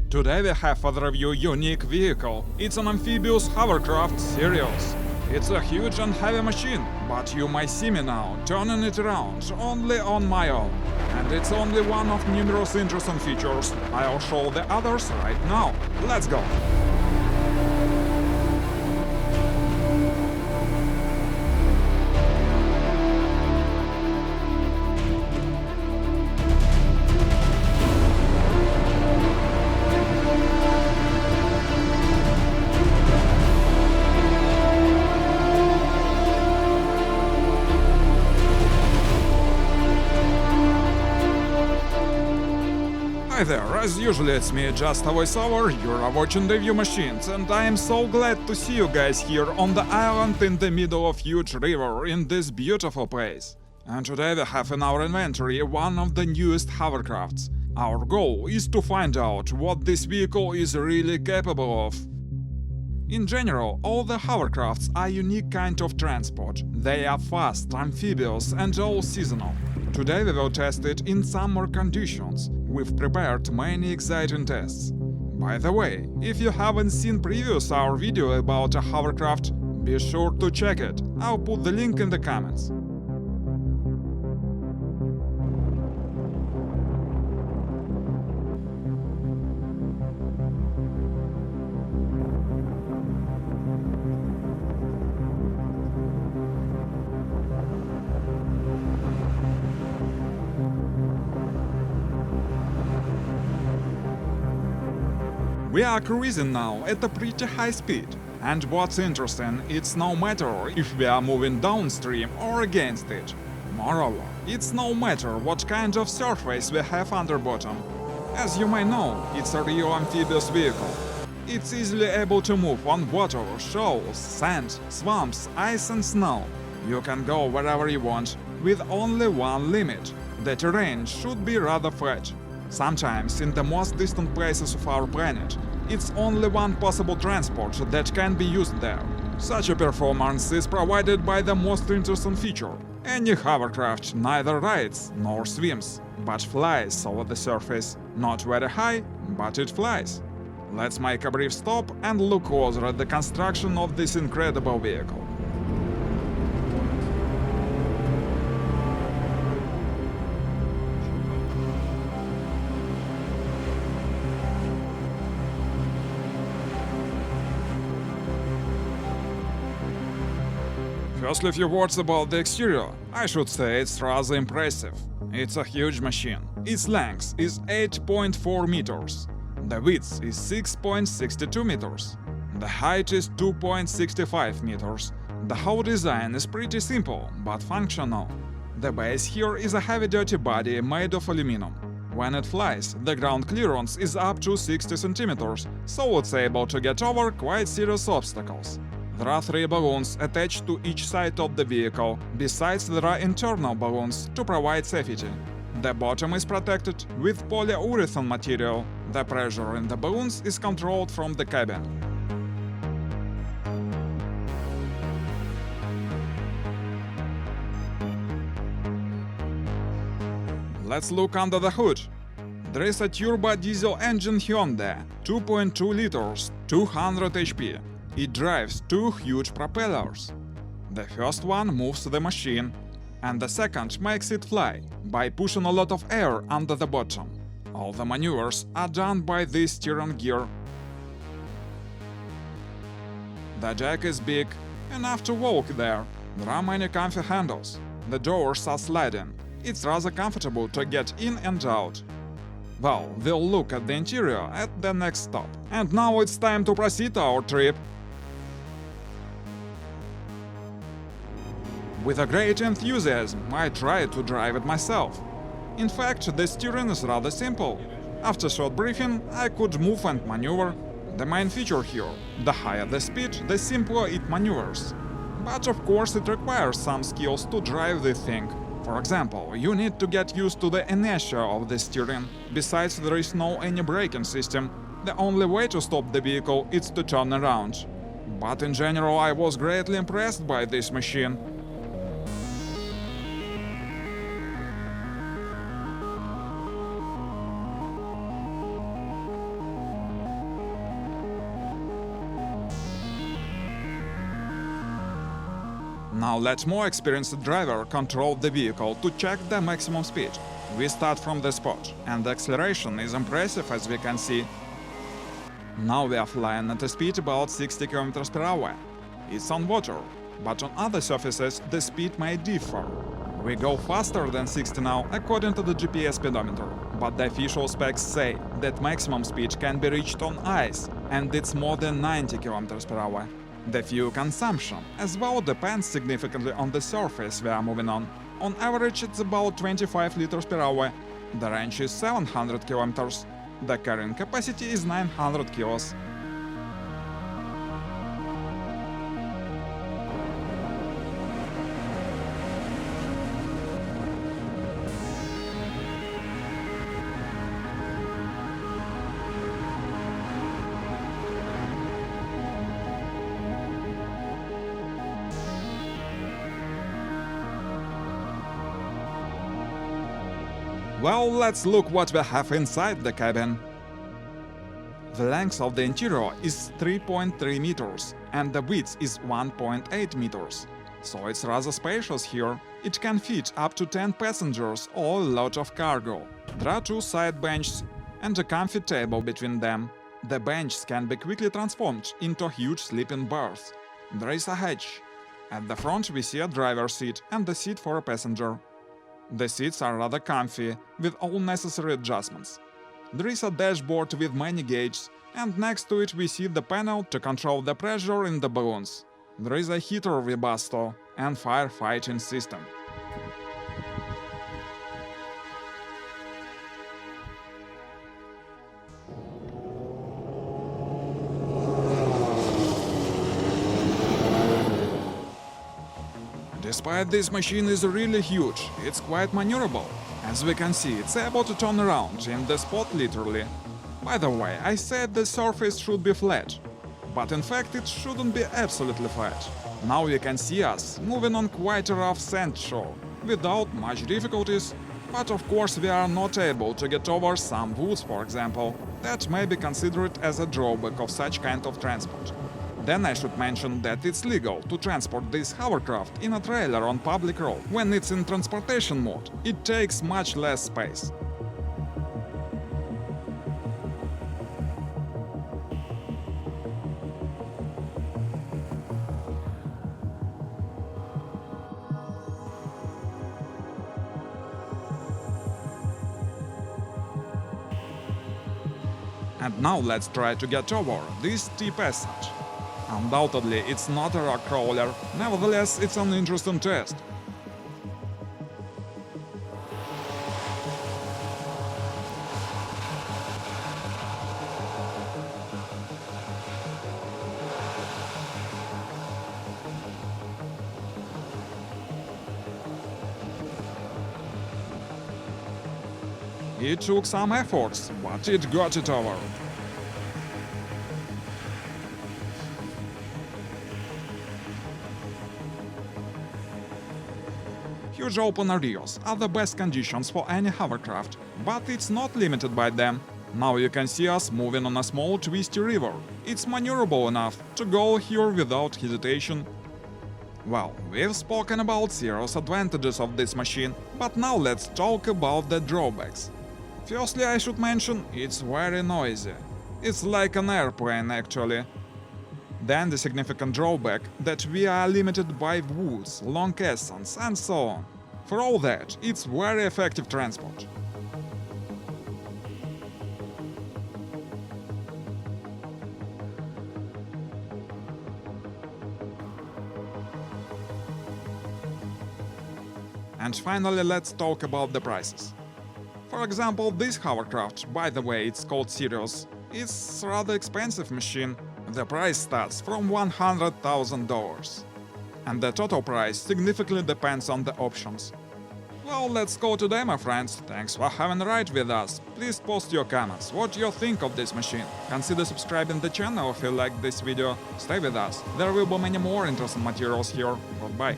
Today we have for the review unique vehicle. It's an amphibious hovercraft Sirius. It's a huge and heavy machine, but you might see me now turning it around only on my own. And it's only one of numerous interesting features. I'll show the others right now. Let's go! Hi there, as usually it's me, just a voiceover, you're watching the View Machines, and I am so glad to see you guys here on the island in the middle of huge river in this beautiful place. And today we have in our inventory one of the newest hovercrafts. Our goal is to find out what this vehicle is really capable of. In general, all the hovercrafts are unique kind of transport. They are fast, amphibious and all seasonal. Today we will test it in summer conditions. We've prepared many exciting tests. By the way, if you haven't seen previous our video about a hovercraft, be sure to check it. I'll put the link in the comments. We are cruising now at a pretty high speed. And what's interesting, it's no matter if we are moving downstream or against it. Moreover, it's no matter what kind of surface we have under bottom. As you may know, it's a real amphibious vehicle. It's easily able to move on water, shoals, sand, swamps, ice and snow. You can go wherever you want, with only one limit. The terrain should be rather flat. Sometimes, in the most distant places of our planet, it's only one possible transport that can be used there. Such a performance is provided by the most interesting feature. Any hovercraft neither rides nor swims, but flies over the surface. Not very high, but it flies. Let's make a brief stop and look closer at the construction of this incredible vehicle. Firstly, a few words about the exterior. I should say it's rather impressive. It's a huge machine. Its length is 8.4 meters. The width is 6.62 meters. The height is 2.65 meters. The whole design is pretty simple, but functional. The base here is a heavy-duty body made of aluminum. When it flies, the ground clearance is up to 60 centimeters, so it's able to get over quite serious obstacles. There are 3 balloons attached to each side of the vehicle, besides there are internal balloons to provide safety. The bottom is protected with polyurethane material. The pressure in the balloons is controlled from the cabin. Let's look under the hood. There is a turbo diesel engine Hyundai, 2.2 liters, 200 HP. It drives 2 huge propellers. The first one moves the machine, and the second makes it fly by pushing a lot of air under the bottom. All the maneuvers are done by this steering gear. The deck is big, enough to walk there. There are many comfy handles. The doors are sliding. It's rather comfortable to get in and out. Well, we'll look at the interior at the next stop. And now it's time to proceed our trip. With a great enthusiasm, I tried to drive it myself. In fact, the steering is rather simple. After short briefing, I could move and maneuver. The main feature here: the higher the speed, the simpler it maneuvers. But of course it requires some skills to drive the thing. For example, you need to get used to the inertia of the steering. Besides, there is no any braking system. The only way to stop the vehicle is to turn around. But in general, I was greatly impressed by this machine. Now let more experienced driver control the vehicle to check the maximum speed. We start from the spot, and the acceleration is impressive as we can see. Now we are flying at a speed about 60 km per hour. It's on water, but on other surfaces the speed may differ. We go faster than 60 now according to the GPS speedometer, but the official specs say that maximum speed can be reached on ice, and it's more than 90 km per hour. The fuel consumption as well depends significantly on the surface we are moving on. On average it's about 25 liters per hour. The range is 700 kilometers. The carrying capacity is 900 kilos. Well, let's look what we have inside the cabin. The length of the interior is 3.3 meters and the width is 1.8 meters. So it's rather spacious here. It can fit up to 10 passengers or a lot of cargo. There are 2 side benches and a comfy table between them. The benches can be quickly transformed into huge sleeping berths. There is a hatch. At the front we see a driver's seat and the seat for a passenger. The seats are rather comfy, with all necessary adjustments. There is a dashboard with many gauges, and next to it we see the panel to control the pressure in the balloons. There is a heater webasto and firefighting system. Despite this machine is really huge, it's quite maneuverable. As we can see, it's able to turn around in the spot literally. By the way, I said the surface should be flat, but in fact it shouldn't be absolutely flat. Now you can see us moving on quite a rough sand shore, without much difficulties, but of course we are not able to get over some woods, for example. That may be considered as a drawback of such kind of transport. Then I should mention that it's legal to transport this hovercraft in a trailer on public road. When it's in transportation mode, it takes much less space. And now let's try to get over this steep passage. Undoubtedly, it's not a rock crawler, nevertheless, it's an interesting test. It took some efforts, but it got it over. Huge open areas are the best conditions for any hovercraft, but it's not limited by them. Now you can see us moving on a small twisty river. It's maneuverable enough to go here without hesitation. Well, we've spoken about serious advantages of this machine, but now let's talk about the drawbacks. Firstly, I should mention, it's very noisy. It's like an airplane actually. Then the significant drawback that we are limited by woods, long essence and so on. For all that, it's very effective transport. And finally, let's talk about the prices. For example, this hovercraft, by the way, it's called Sirius, is rather expensive machine. The price starts from $100,000. And the total price significantly depends on the options. Well, let's go today, my friends. Thanks for having a ride with us. Please post your comments, what you think of this machine. Consider subscribing the channel if you like this video. Stay with us, there will be many more interesting materials here. Goodbye.